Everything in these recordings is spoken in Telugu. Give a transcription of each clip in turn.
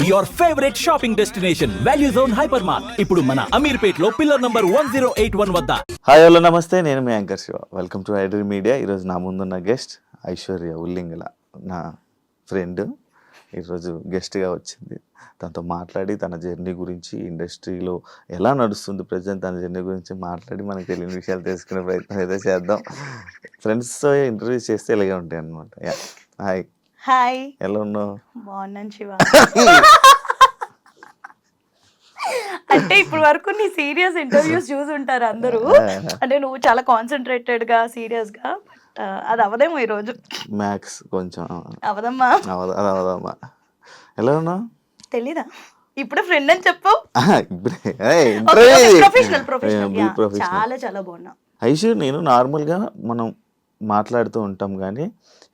Your favourite shopping destination value zone hyper mart ఇప్పుడు మన అమీర్పేట్ లో పిల్లర్ నంబర్ 1081 వద్ద. హాయ్ హలో నమస్తే, నేను మీ anchor Shiva. Welcome to iDream media. ఈరోజు నా ముందున్న గెస్ట్ ఐశ్వర్య ఉల్లింగల, నా ఫ్రెండ్. ఈరోజు గెస్ట్గా వచ్చింది. తనతో మాట్లాడి తన జర్నీ గురించి, ఇండస్ట్రీలో ఎలా నడుస్తుంది ప్రజెంట్, తన జర్నీ గురించి మాట్లాడి మనకు తెలియని విషయాలు తెలుసుకునే ప్రయత్నం అయితే చేద్దాం. ఫ్రెండ్స్తో ఇంటర్వ్యూ చేస్తే ఇలాగే ఉంటాయి అన్నమాట. హాయ్. హాయ్, ఎలా ఉన్నావు? బాగున్నాను శివ. అంటే ఇప్పుడు వరకు నీ సీరియస్ ఇంటర్వ్యూస్ చూసుంటారు అందరూ. అంటే నువ్వు చాలా కాన్సన్ట్రేటెడ్ గా సీరియస్ గా, బట్ అది అవదేమో ఈ రోజు. మ్యాథ్స్ కొంచెం అవదమ్మా. అవదమ్మా. ఎలా ఉన్నావు? తెలీదా? ఇప్పుడు ఫ్రెండ్ అని చెప్పు. ప్రొఫెషనల్ చాలా చాలా బాగున్నా. ఐషు, నేను నార్మల్గా మనం మాట్లాడుతూ ఉంటాం కానీ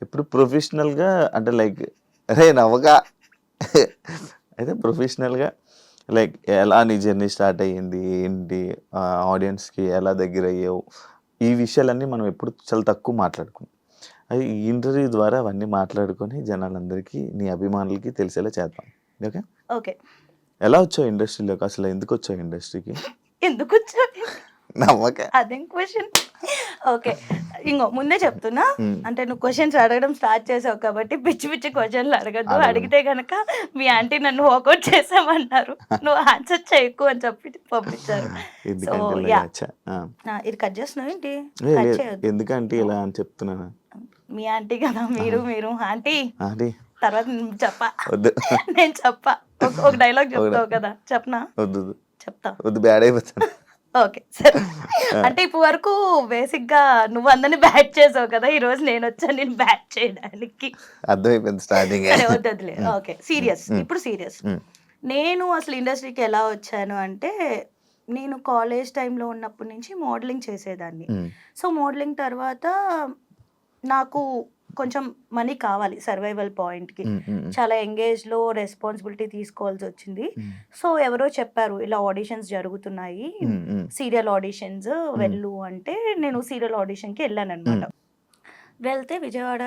ఎప్పుడు ప్రొఫెషనల్గా అంటే లైక్ అరే నవ్వగా అయితే ప్రొఫెషనల్గా లైక్ ఎలా నీ జర్నీ స్టార్ట్ అయ్యింది, ఏంటి, ఆడియన్స్కి ఎలా దగ్గర అయ్యావు, ఈ విషయాలన్నీ మనం ఎప్పుడు చాలా తక్కువ మాట్లాడుకున్నాం. అది ఈ ఇంటర్వ్యూ ద్వారా అవన్నీ మాట్లాడుకొని జనాలందరికీ, నీ అభిమానులకి తెలిసేలా చేద్దాం. Okay okay. ఎలా వచ్చావు ఇండస్ట్రీలోకి, అసలు ఎందుకు వచ్చావు ఇండస్ట్రీకి? ఎందుకు వచ్చావు? నమ్మక అదేం క్వశ్చన్. ఓకే, ఇంకో ముందే చెప్తున్నా, అంటే నువ్వు క్వశ్చన్స్ అడగడం స్టార్ట్ చేసావు కాబట్టి పిచ్చి పిచ్చి క్వశ్చన్లు అడగద్దు. అడిగితే కనుక మీ ఆంటీ నన్ను వాకౌట్ చేసామన్నారు. నువ్వు ఆన్సర్ చేయకు అని చెప్పి పంపించారు. సో ఇది కట్ చేస్తున్నావు ఏంటి? కట్ చేయొద్దు. ఎందుకంటే ఇలా అని చెప్తున్నాను. మీ ఆంటీ కదా, మీరు ఆంటీ. ఆంటీ తర్వాత చెప్పా, నేను చెప్పా. ఒక డైలాగ్ చెప్తావు కదా, చెప్పనా? వద్దు చెప్తా. వద్దు, బ్యాడ్ అయిపోతాను. ఓకే సరే. అంటే ఇప్పుడు వరకు బేసిక్ గా నువ్వు అందరిని బ్యాట్ చేసావు కదా, ఈ రోజు నేను వచ్చాను నేను బ్యాట్ చేయడానికి. అర్థమైపోయింది స్టార్టింగ్. వద్దులే. Okay, serious. ఇప్పుడు సీరియస్. నేను అసలు ఇండస్ట్రీకి ఎలా వచ్చాను అంటే, నేను కాలేజ్ టైంలో ఉన్నప్పటి నుంచి మోడలింగ్ చేసేదాన్ని. సో మోడలింగ్ తర్వాత నాకు కొంచెం మనీ కావాలి సర్వైవల్ పాయింట్కి. చాలా ఎంగేజ్లో రెస్పాన్సిబిలిటీ తీసుకోవాల్సి వచ్చింది. సో ఎవరో చెప్పారు ఇలా ఆడిషన్స్ జరుగుతున్నాయి, సీరియల్ ఆడిషన్స్ వెళ్ళు అంటే నేను సీరియల్ ఆడిషన్కి వెళ్ళాను అనమాట. వెళ్తే విజయవాడ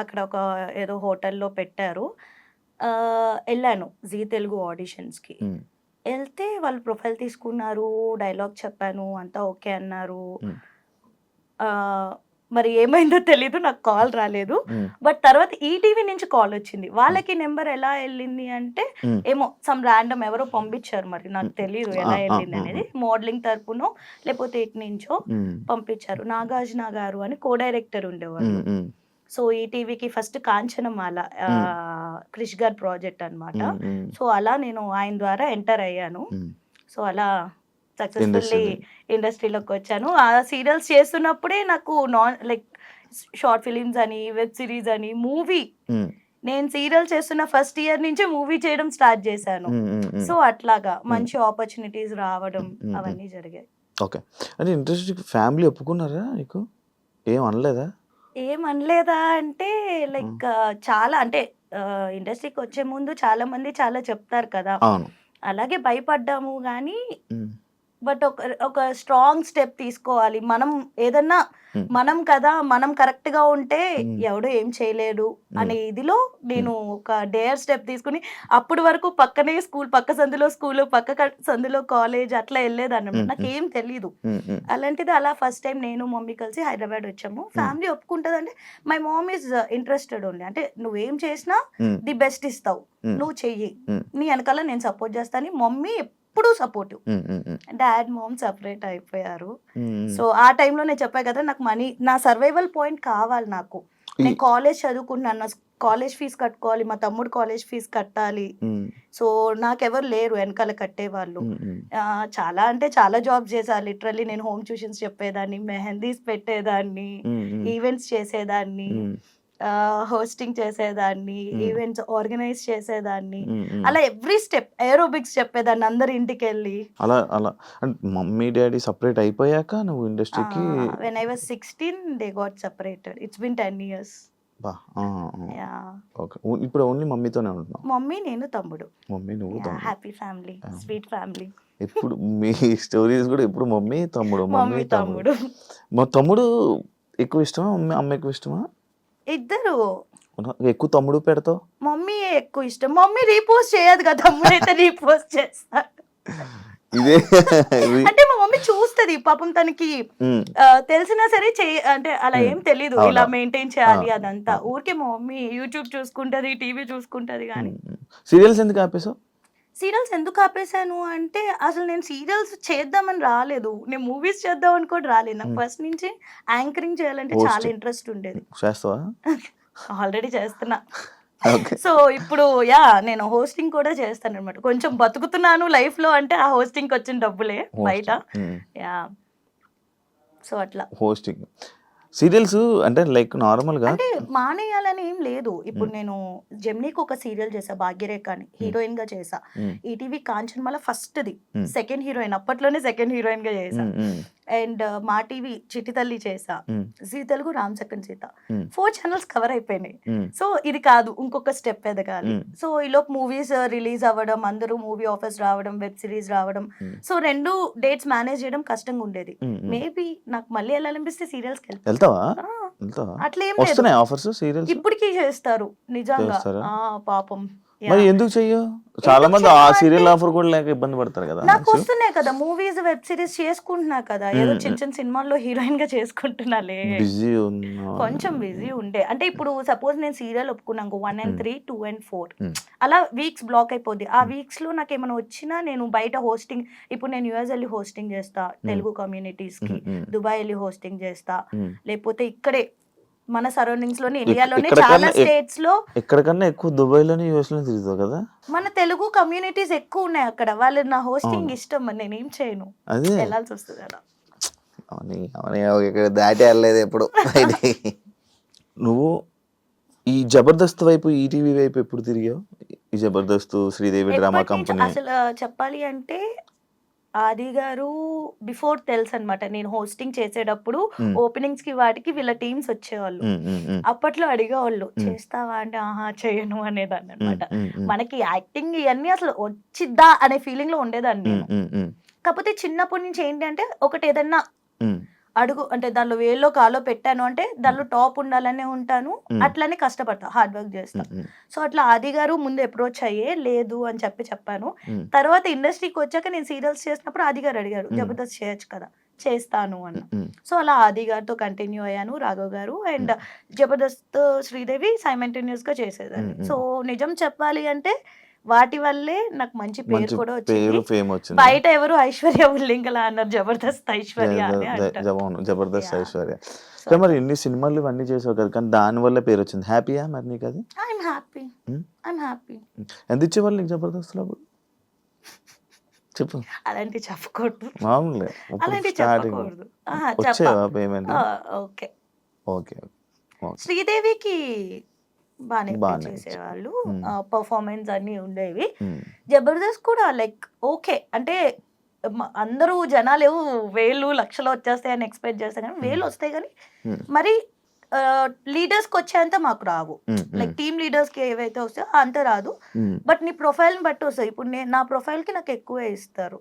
అక్కడ ఒక ఏదో హోటల్లో పెట్టారు. వెళ్ళాను జీ తెలుగు ఆడిషన్స్కి. వెళ్తే వాళ్ళు ప్రొఫైల్ తీసుకున్నారు, డైలాగ్ చెప్పాను, అంతా ఓకే అన్నారు. మరి ఏమైందో తెలీదు, నాకు కాల్ రాలేదు. బట్ తర్వాత ఈటీవీ నుంచి కాల్ వచ్చింది. వాళ్ళకి నెంబర్ ఎలా వెళ్ళింది అంటే ఏమో సమ్ ర్యాండమ్ ఎవరో పంపించారు, మరి నాకు తెలియదు ఎలా వెళ్ళింది అనేది. మోడలింగ్ తరపునో లేకపోతే ఇటు నుంచో పంపించారు. నాగార్జున గారు అని కో డైరెక్టర్ ఉండేవాళ్ళు. సో ఈటీవీకి ఫస్ట్ కాంచనమాల క్రిష్ గారి ప్రాజెక్ట్ అనమాట. సో అలా నేను ఆయన ద్వారా ఎంటర్ అయ్యాను. సో అలా సక్సెస్ఫుల్లీ ఇండస్ట్రీలోకి వచ్చాను. ఆ సీరియల్స్ చేస్తున్నప్పుడే నాకు లైక్ షార్ట్ ఫిలిమ్స్ అని, వెబ్ సిరీస్ అని, మూవీ, నేను సీరియల్ చేస్తున్న ఫస్ట్ ఇయర్ నుంచే మూవీ చేయడం స్టార్ట్ చేశాను. సో అట్లాగా మంచి ఆపర్చునిటీస్ రావడం అవన్నీ జరిగాయి. ఓకే. అంటే ఇండస్ట్రీ ఫ్యామిలీ ఒప్పుకున్నారా నీకు? ఏం అనలేదా? ఏమనలేదా అంటే లైక్ చాలా, అంటే ఇండస్ట్రీకి వచ్చే ముందు చాలా మంది చాలా చెప్తారు కదా, అలాగే భయపడ్డాము కానీ బట్ ఒక స్ట్రాంగ్ స్టెప్ తీసుకోవాలి. మనం ఏదన్నా మనం కదా, మనం కరెక్ట్ గా ఉంటే ఎవడో ఏం చేయలేడు అనే ఇదిలో నేను ఒక డేర్ స్టెప్ తీసుకుని, అప్పటి వరకు పక్కనే స్కూల్, పక్క సందులో స్కూల్, పక్క సందులో కాలేజ్ అట్లా వెళ్ళేదాన్ని. నాకు ఏం తెలీదు. అలాంటిది అలా ఫస్ట్ టైం నేను మమ్మీ కలిసి హైదరాబాద్ వచ్చాము. ఫ్యామిలీ ఒప్పుకుంటుంది అంటే my mom is interested only. అంటే నువ్వేం చేసినా ది బెస్ట్ ఇస్తావు, నువ్వు చెయ్యి, నీ వెనకాల నేను సపోర్ట్ చేస్తాను. మమ్మీ ఎప్పుడు సపోర్టివ్. డాడ్ మామ్ సపరేట్ అయిపోయారు. సో ఆ టైంలో నేను చెప్పా కదా, నాకు మనీ, నా సర్వైవల్ పాయింట్ కావాలి. నాకు నేను కాలేజ్ చదువుకుంటున్నాను, నా కాలేజ్ ఫీజు కట్టుకోవాలి, మా తమ్ముడు కాలేజ్ ఫీజు కట్టాలి. సో నాకెవరు లేరు వెనకాల కట్టేవాళ్ళు. చాలా అంటే చాలా జాబ్ చేశాను. లిటరల్లీ నేను హోమ్ ట్యూషన్స్ చెప్పేదాన్ని, మెహందీస్ పెట్టేదాన్ని, ఈవెంట్స్ చేసేదాన్ని, హోస్టింగ్ చేసేదాన్ని, ఈవెంట్స్ ఆర్గనైజ్ చేసేదాన్ని, అలా ఎవ్రీ స్టెప్, ఏరోబిక్స్ చెప్పేదాన్ని అందరి ఇంటికి వెళ్ళి. అలా అలా అంటే మమ్మీ డాడీ సపరేట్ అయిపోయాక నువ్వు ఇండస్ట్రీకి? when I was 16 they got separated. It's been 10 years. Okay. ఇప్పుడు ఓన్లీ మమ్మీతోనే ఉంటున్నావు? మమ్మీ, నేను, తమ్ముడు. మమ్మీ, నువ్వు, తమ్ముడు. Happy family, sweet family. ఎప్పుడు మీ స్టోరీస్ కూడా ఎప్పుడు మమ్మీ తమ్ముడు, మమ్మీ తమ్ముడు. మా తమ్ముడు ఎక్కువ ఇష్టమా, అమ్మ ఎక్కువ ఇష్టమా? ఇద్దరు ఎక్కువ తమ్ముడు పెడతావు? మమ్మీ ఎక్కువ ఇష్టం. మమ్మీ రీపోస్ట్ చేయదు కదా, తమ్ముడైతే రీపోస్ట్ చేస్తాడు. ఇదే అంటే మా మమ్మీ చూస్తది పాపం, తనకి తెలిసినా సరే అంటే అలా ఏం తెలీదు ఇలా మెయింటైన్ చేయాలి అదంతా. ఊరికే మా మమ్మీ యూట్యూబ్ చూసుకుంటది, టీవీ చూసుకుంటది. కానీ సీరియల్స్ ఎందుకు ఆపేసావు? సీరియల్స్ ఎందుకు ఆపేసాను అంటే, అసలు నేను సీరియల్స్ చేద్దామని రాలేదు, నేను మూవీస్ చేద్దామని కూడా రాలేదు. నాకు ఫస్ట్ నుంచి యాంకరింగ్ చేయాలంటే చాలా ఇంట్రెస్ట్ ఉండేది. చేస్తావా? ఆల్రెడీ చేస్తున్నా. ఓకే. సో ఇప్పుడు నేను హోస్టింగ్ కూడా చేస్తాను అనమాట. కొంచెం బతుకుతున్నాను లైఫ్ లో అంటే ఆ హోస్టింగ్ వచ్చిన డబ్బులే బయట. యా, సో అట్లా హోస్టింగ్ సీరియల్స్ అంటే లైక్ నార్మల్ గా అంటే మానేయాలని ఏం లేదు. ఇప్పుడు నేను జెమినీకి ఒక సీరియల్ చేసా, భాగ్యరేఖ అని, హీరోయిన్ గా చేసా. ETV Kanchanamala first the second heroine, అప్పట్లోనే సెకండ్ హీరోయిన్ గా చేసా. అండ్ మా టీవీ చిట్టి తల్లి చేసా, Zee Telugu Ram Chakkani Sita, 4 channels cover అయిపోయినాయి. సో ఇది కాదు, ఇంకొక స్టెప్ ఎదగాలి. సో ఈలోపు మూవీస్ రిలీజ్ అవ్వడం, అందరూ మూవీ ఆఫర్స్ రావడం, వెబ్ సిరీస్ రావడం. సో 2 డేట్స్ మేనేజ్ చేయడం కష్టంగా ఉండేది. మేబీ నాకు మళ్ళీ వెళ్ళాలనిపిస్తే సీరియల్స్కి వెళ్తావా? అట్లేం లేదు, ఆఫర్స్ సీరియల్స్ ఇప్పటికీ చేస్తారు నిజంగా. పాపం మరి ఎందుకు చెయ్యవు? చాలా మంది ఆ సీరియల్ ఆఫర్ కూడా లేక ఇబ్బంది పడతారు కదా. నాకు వస్తున్నాయి కదా మూవీస్, వెబ్ సిరీస్ చేసుకుంటున్నా కదా, ఏదో చిన్న చిన్న సినిమాల్లో హీరోయిన్ గా చేసుకుంటున్నాలే. కొంచెం బిజీ ఉండే అంటే, ఇప్పుడు సపోజ్ నేను సీరియల్ ఒప్పుకున్నాను 1 and 3, 2 and 4 అలా వీక్స్ బ్లాక్ అయిపోద్ది. ఆ వీక్స్ లో నాకు ఏమైనా వచ్చినా నేను బయట హోస్టింగ్, ఇప్పుడు నేను యుఎస్ వెళ్ళి హోస్టింగ్ చేస్తా తెలుగు కమ్యూనిటీస్ కి, దుబాయ్ వెళ్ళి హోస్టింగ్ చేస్తా, లేకపోతే ఇక్కడే మన సరౌండింగ్స్ లోనే, ఇండియాలోనే చాలా స్టేట్స్ లో. ఎక్కడికన్నా ఎక్కువ దుబాయ్ లోనే యూఎస్ లో తిరుగుతావు కదా. మన తెలుగు కమ్యూనిటీస్ ఎక్కువ ఉన్నాయి అక్కడ, వాళ్ళు నా హోస్టింగ్ ఇష్టం అని నేను ఏం చేయను, వెళ్ళాల్సి వస్తుంది అలా. దాటి వెళ్ళలేదు ఎప్పుడు. నువ్వు ఈ జబర్దస్త్ వైపు, ఈటీవీ వైపు ఎప్పుడు తిరిగావు? ఈ జబర్దస్త్, శ్రీదేవి డ్రామా కంపెనీ. అసలు చెప్పాలి అంటే ఆది గారు బిఫోర్ తెలుసు అనమాట. నేను హోస్టింగ్ చేసేటప్పుడు ఓపెనింగ్స్ కి వాటికి వీళ్ళ టీమ్స్ వచ్చేవాళ్ళు. అప్పట్లో అడిగేవాళ్ళు చేస్తావా అంటే ఆహా చేయను అనేదాన్ని అనమాట. మనకి యాక్టింగ్ ఇవన్నీ అసలు వచ్చిద్దా అనే ఫీలింగ్ లో ఉండేదాన్ని నేను. కాకపోతే చిన్నప్పటి నుంచి ఏంటి అంటే, ఒకటి ఏదన్నా అడుగు అంటే దానిలో వేల్లో కాలో పెట్టాను అంటే దానిలో టాప్ ఉండాలనే ఉంటాను, అట్లనే కష్టపడతా, హార్డ్ వర్క్ చేస్తా. సో అట్లా ఆది గారు ముందు అప్రోచ్ అయ్యే లేదు అని చెప్పాను. తర్వాత ఇండస్ట్రీకి వచ్చాక నేను సీరియల్స్ చేసినప్పుడు ఆది గారు అడిగారు జబర్దస్త్ చేయొచ్చు కదా, చేస్తాను అన్న. సో అలా ఆది గారితో కంటిన్యూ అయ్యాను, రాఘవ్ గారు అండ్ జబర్దస్త్ శ్రీదేవి సైమల్టేనియస్ గా చేసేదాన్ని. సో నిజం చెప్పాలి అంటే వాటి వల్లే నాకు మంచి పేరు కూడా వచ్చింది. బయట ఎవరు ఐశ్వర్య ఉల్లింగలా అన్నారు, జబర్దస్త్ ఐశ్వర్య అని అంటారు. జబర్దస్త్ ఐశ్వర్య. మరి ఎన్ని సినిమాలు ఇవన్నీ చేసావు కదా, కానీ దాని వల్ల పేరు వచ్చింది. హ్యాపీయా మరి నీకు? అది ఐఎమ్ హ్యాపీ. ఎంత ఇచ్చేవాళ్ళు నీకు జబర్దస్త్ లో? చెప్పు. అలాంటి చెప్పకూడదు, మామూలే. అలాంటి చెప్పకూడదు. Payment okay. శ్రీదేవికి బాగానే చేసేవాళ్ళు, పర్ఫార్మెన్స్ అన్ని ఉండేవి. జబర్దస్త్ కూడా లైక్ ఓకే అంటే అందరూ జనాలు 1000 లక్షలు వచ్చేస్తాయని ఎక్స్పెక్ట్ చేస్తాను, కానీ 1000 వస్తాయి కానీ మరి లీడర్స్ కి వచ్చేంత మాకు రావు. లైక్ టీమ్ లీడర్స్ కి ఏవైతే వస్తాయో అంత రాదు. బట్ నీ ప్రొఫైల్ బట్టి వస్తాయి. ఇప్పుడు నా ప్రొఫైల్ కి నాకు ఎక్కువే ఇస్తారు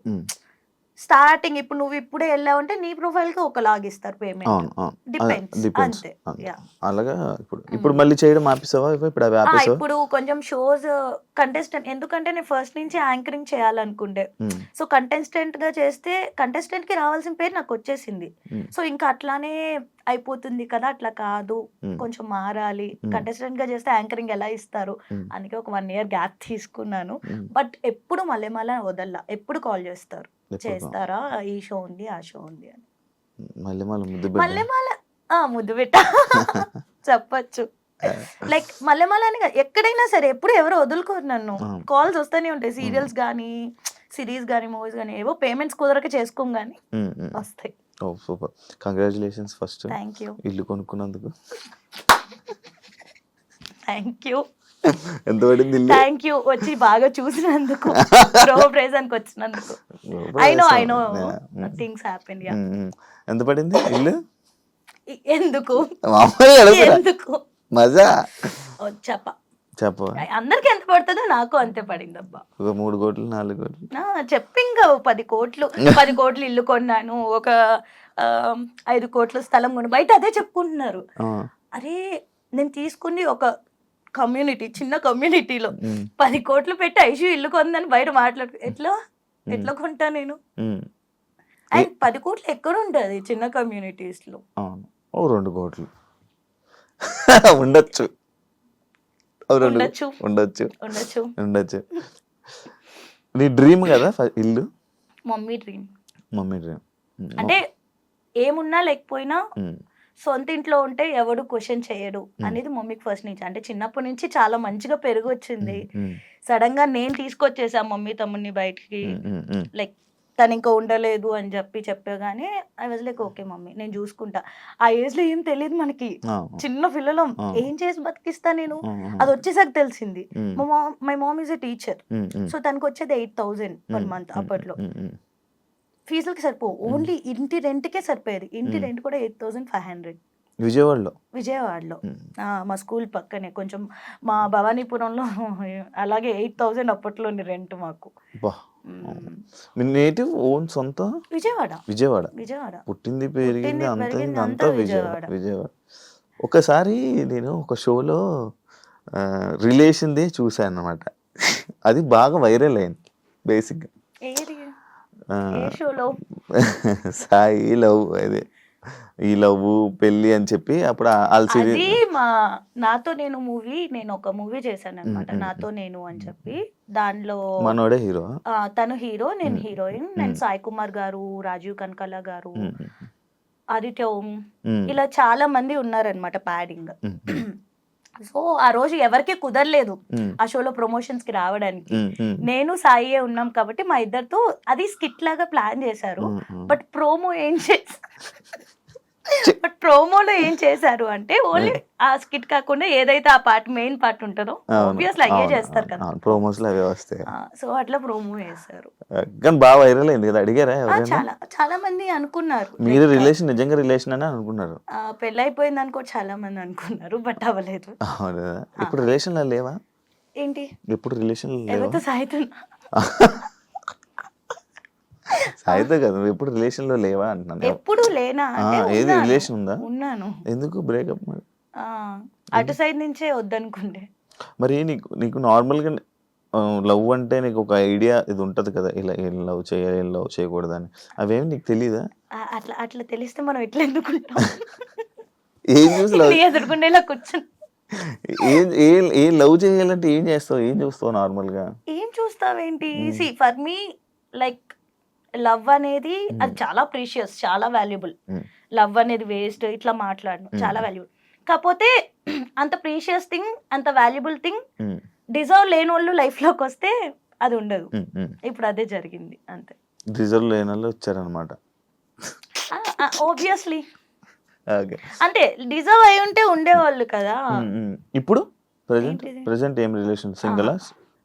స్టార్టింగ్. ఇప్పుడు నువ్వు ఇప్పుడే వెళ్ళావంటే నీ ప్రొఫైల్ కి ఒకలాగా ఇస్తారు పేమెంట్, డిపెండ్స్ అంతే. అలాగా ఇప్పుడు మళ్ళీ చేయడం ఆపేసావా? ఇప్పుడు కొంచెం షోస్ కంటెస్టెంట్, ఎందుకంటే నేను ఫస్ట్ నుంచి యాంకరింగ్ చేయాలనుకుంటే, సో కంటెస్టెంట్ గా చేస్తే కంటెస్టెంట్ కి రావాల్సిన పేరు నాకు వచ్చేసింది. సో ఇంకా అట్లానే అయిపోతుంది కదా, అట్లా కాదు, కొంచెం మారాలి. కంటెస్టెంట్ గా చేస్తే యాంకరింగ్ ఎలా ఇస్తారు, అందుకే ఒక 1 year గ్యాప్ తీసుకున్నాను. బట్ ఎప్పుడు మల్లెమాల వదల్లా, ఎప్పుడు కాల్ చేస్తారు, చేస్తారా ఈ షో ఉంది ఆ షో ఉంది అని. మల్లెమాల ముద్దు పెట్ట చెప్పచ్చు. లైక్ మల్లెమాల అని ఎక్కడైనా సరే ఎప్పుడు ఎవరు వదులుకోరు నన్ను, కాల్స్ వస్తూనే ఉంటాయి. సీరియల్స్ కానీ సిరీస్ కానీ మూవీస్ కానీ ఏవో పేమెంట్స్ కుదరక చేసుకోం కానీ వస్తాయి. Super, congratulations first. Thank you. ఇల్లు కొనుక్కున్నందుకు థ్యాంక్ యూ. ఎంత పడింది? థ్యాంక్ యూ, వచ్చి బాగా చూసినందుకు, ప్రైజానికి వచ్చినందుకు. I know things happen. ఎంత పడింది ఇల్లు? ఎందుకు మజా చెప్ప అందరికి ఎంత పడుతుందో నాకు అంతే పడింది అబ్బా. 3 కోట్లు 4 కోట్లు చెప్పి ఇంకా 10 కోట్లు 10 కోట్లు ఇల్లు కొన్నాను, ఒక 5 కోట్ల స్థలం కొను. బయట అదే చెప్పుకుంటున్నారు. అరే నేను తీసుకుని ఒక కమ్యూనిటీ, చిన్న కమ్యూనిటీలో ఉమ్, 10 కోట్లు పెట్టి ఐషు ఇల్లు కొందని బయట మాట్లాడు ఎట్లా కొంటా నేను? ఉమ్. అండ్ 10 కోట్లు ఎక్కడ ఉంటుంది చిన్న కమ్యూనిటీస్ లో? అవును, ఓ 2 కోట్లు ఉండొచ్చు, ఓ 2 ఉండొచ్చు. ఉండొచ్చు ఉండొచ్చు. ఉండొచ్చు. నీ డ్రీమ్ కదా ఇల్లు? Mummy dream. Mummy dream. అంటే ఏమున్నా లేకపోయినా సొంత ఇంట్లో ఉంటే ఎవడు క్వశ్చన్ చేయడు అనేది మమ్మీకి ఫస్ట్ నుంచి. అంటే చిన్నప్పటి నుంచి చాలా మంచిగా పెరుగు వచ్చింది. సడన్ గా నేను తీసుకొచ్చేసా మమ్మీ తమ్ముడిని బయటికి. లైక్ తను ఇంకా ఉండలేదు అని చెప్పగానే I was like okay mummy నేను చూసుకుంటా. ఆ ఏజ్ లో ఏం తెలియదు మనకి, చిన్న పిల్లలం, ఏం చేసి బతికిస్తా నేను, అది వచ్చేసరికి తెలిసింది. My mom is a teacher, so తనకు వచ్చేది 8,000 పర్ మంత్ అప్పట్లో. ఫీజులకి ఓన్లీ ఇంటి రెంట్కే సరిపోయేది. ఇంటి రెంట్ కూడా 8,500 విజయవాడలో. మా స్కూల్ పక్కనే కొంచెం, మా భవానీపురంలో అలాగే 8,000 అప్పట్లోని రెంట్ మాకు. నేటివ్ ఓన్ సొంత విజయవాడ, పుట్టింది పెరిగింది అంతా విజయవాడ. ఒకసారి నేను ఒక షోలో రిలేషన్దే చూసాను అనమాట. అది బాగా వైరల్ అయింది బేసిక్గా. సాయి లవ్, అదే ఈ లవ్ పెళ్లి అని చెప్పి అప్పుడు అది మా నాతో నేను మూవీ, నేను ఒక మూవీ చేశాను అనమాట, నాతో నేను అని చెప్పి. దానిలో మనోడే హీరో, తను హీరో, నేను హీరోయిన్. నేను సాయి కుమార్ గారు, రాజీవ్ కనకాల గారు, ఆదిత్య ఓం, ఇలా చాలా మంది ఉన్నారనమాట ప్యాడింగ్. సో ఆ రోజు ఎవరికి కుదరలేదు ఆ షోలో ప్రమోషన్స్ కి రావడానికి. నేను సాయి ఉన్నాం కాబట్టి మా ఇద్దరితో అది స్కిట్ లాగా ప్లాన్ చేశారు. బట్ ప్రోమోలో ఏం చేశారు అంటే ఓన్లీ ఆ స్కిట్ కాకుండా ఏదైతే ఆ పార్ట్, మెయిన్ పార్ట్ ఉంటుందో ఆబ్వియస్లీ అయ్యే చేస్తారు కదా, ప్రోమోస్ లో అవే వస్తాయి. సో అట్లా ప్రోమో చేశారు. కానీ బాగా వైరల్ అయింది కదా. అడిగారా? చాలా మంది అనుకున్నారు మీరు రిలేషన్ నిజంగా రిలేషన్ అని అనుకున్నారు. పెళ్లి అయిపోయింది అనుకో చాలా మంది అనుకున్నారు, బట్ అవ్వలేదు. ఇప్పుడు రిలేషన్ లో లేవా? ఏంటి ఎప్పుడు రిలేషన్ ఎవరితో సాయితున్నా? సాయితో కదా, నువ్వు ఎప్పుడు రిలేషన్ లో లేవా అంటున్నాను. ఎప్పుడు లేనా? ఏది రిలేషన్ ఉందా? ఉన్నాను. ఎందుకు బ్రేకప్? మరి అటు సైడ్ నుంచే వద్దనుకుంటే. మరి నీకు నార్మల్ గా లవ్ అంటే నీకు ఒక ఐడియా ఇది ఉంటది కదా, ఇలా ఏం లవ్ చేయాలి, ఏం లవ్ చేయకూడదు అని, అవేమి నీకు తెలీదా? అట్లా తెలిస్తే మనం ఎట్లా ఎందుకుంటాం? ఏం చూసి లవ్ ఎదుర్కొండేలా కూర్చొని ఏం లవ్ చేయాలంటే ఏం చేస్తావు, ఏం చూస్తావు నార్మల్ గా? ఏం చూస్తావేంటి? See for me like love అనేది అది చాలా ప్రీషియస్, చాలా వాల్యుబుల్. లవ్ అనేది వేస్ట్ ఇట్లా మాట్లాడను, చాలా వాల్యుబుల్. కాకపోతే అంత ప్రీషియస్ థింగ్, అంత వాల్యుబుల్ థింగ్ డిజర్వ్ లేని వాళ్ళు లైఫ్ లోకి వస్తే అది ఉండదు. ఇప్పుడు అదే జరిగింది అంతే. డిజర్వ్ లేని వాళ్ళు వచ్చారనమాట. ఆబ్వియస్లీ అంటే డిజర్వ్ అయి ఉంటే ఉండేవాళ్ళు కదా. ఇప్పుడు ప్రెసెంట్ ఏం relation? Single?